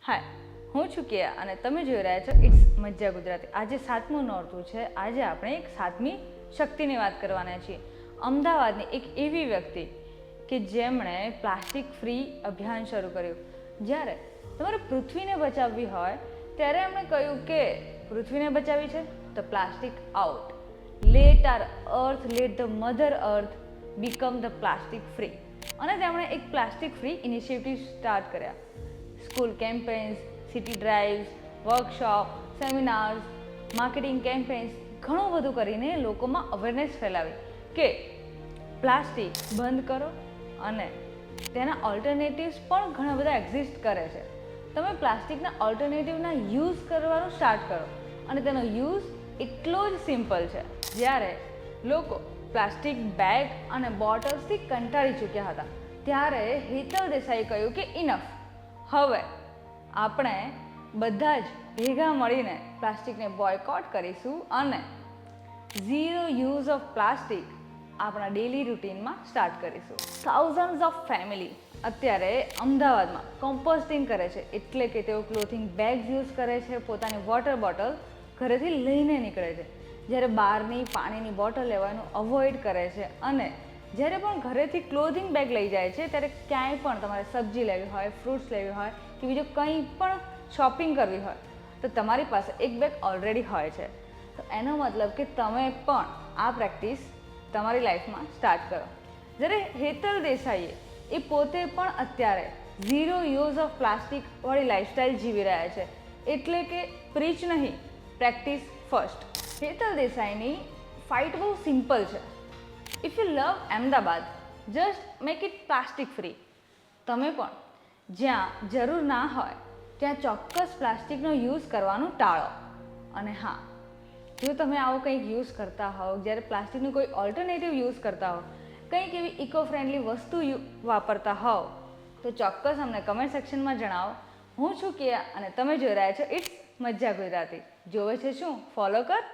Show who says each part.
Speaker 1: હાય, હું છું કિયા અને તમે જોઈ રહ્યા છો ઇટ્સ મજા ગુજરાતી. આજે 7મું નોરતું છે. આજે આપણે એક 7મી શક્તિની વાત કરવાના છીએ. અમદાવાદની એક એવી વ્યક્તિ કે જેમણે પ્લાસ્ટિક ફ્રી અભિયાન શરૂ કર્યું. જ્યારે તમારે પૃથ્વીને બચાવવી હોય ત્યારે એમણે કહ્યું કે પૃથ્વીને બચાવવી છે તો plastic out. Let our earth, let the mother earth become the plastic free. અને તેમણે એક પ્લાસ્ટિક ફ્રી ઇનિશિયેટિવ સ્ટાર્ટ કર્યા. School campaigns, city drives, workshop, seminars, marketing campaigns, ઘણું બધું કરીને લોકોમાં અવેરનેસ ફેલાવી કે પ્લાસ્ટિક બંધ કરો અને તેના ઓલ્ટરનેટિવ્સ પણ ઘણા બધા એક્ઝિસ્ટ કરે છે. તમે પ્લાસ્ટિકના ઓલ્ટરનેટિવના યુઝ કરવાનું સ્ટાર્ટ કરો અને તેનો યુઝ એટલો જ સિમ્પલ છે. જ્યારે લોકો પ્લાસ્ટિક બેગ અને બોટલ્સથી કંટાળી ચૂક્યા હતા ત્યારે હેતલ દેસાઈએ કહ્યું કે ઇનફ, હવે આપણે બધા જ ભેગા મળીને પ્લાસ્ટિકને બોયકોટ કરીશું અને ઝીરો યુઝ ઓફ પ્લાસ્ટિક આપણા ડેલી રૂટીનમાં સ્ટાર્ટ કરીશું. થાઉઝન્ડ્સ ઓફ ફેમિલી અત્યારે અમદાવાદમાં કમ્પોસ્ટિંગ કરે છે, એટલે કે તેઓ ક્લોથિંગ બેગ્સ યુઝ કરે છે, પોતાની વોટર બોટલ ઘરેથી લઈને નીકળે છે. જ્યારે બહારની પાણીની બોટલ લેવાનું અવોઇડ કરે છે અને જ્યારે પણ ઘરેથી ક્લોથિંગ બેગ લઈ જાય છે ત્યારે ક્યાંય પણ તમારે સબ્જી લેવી હોય, ફ્રૂટ્સ લેવી હોય કે બીજું કંઈ પણ શોપિંગ કરવી હોય તો તમારી પાસે એક બેગ ઓલરેડી હોય છે. તો એનો મતલબ કે તમે પણ આ પ્રેક્ટિસ તમારી લાઈફમાં સ્ટાર્ટ કરો. જ્યારે હેતલ દેસાઈએ એ પોતે પણ અત્યારે ઝીરો યુઝ ઓફ પ્લાસ્ટિક વાળી લાઈફસ્ટાઈલ જીવી રહ્યા છે, એટલે કે પ્રીચ નહીં, પ્રેક્ટિસ ફર્સ્ટ. હેતલ દેસાઈની ફાઇટ બહુ સિમ્પલ છે. If you love Ahmedabad, just make it plastic free. તમે પણ જ્યાં જરૂર ના હોય ત્યાં ચોક્કસ પ્લાસ્ટિકનો યુઝ કરવાનું ટાળો. અને હા, જો તમે આવો કંઈક યુઝ કરતા હોવ, જ્યારે પ્લાસ્ટિકનું કોઈ ઓલ્ટરનેટિવ યુઝ કરતા હો, કંઈક એવી ઇકો ફ્રેન્ડલી વસ્તુ વાપરતા હોવ તો ચોક્કસ અમને કમેન્ટ સેક્શનમાં જણાવો. હું છું કિયા અને તમે જોઈ રહ્યા છો ઇટ્સ મજા ગુજરાતી. જોવે છે શું? ફોલો કર.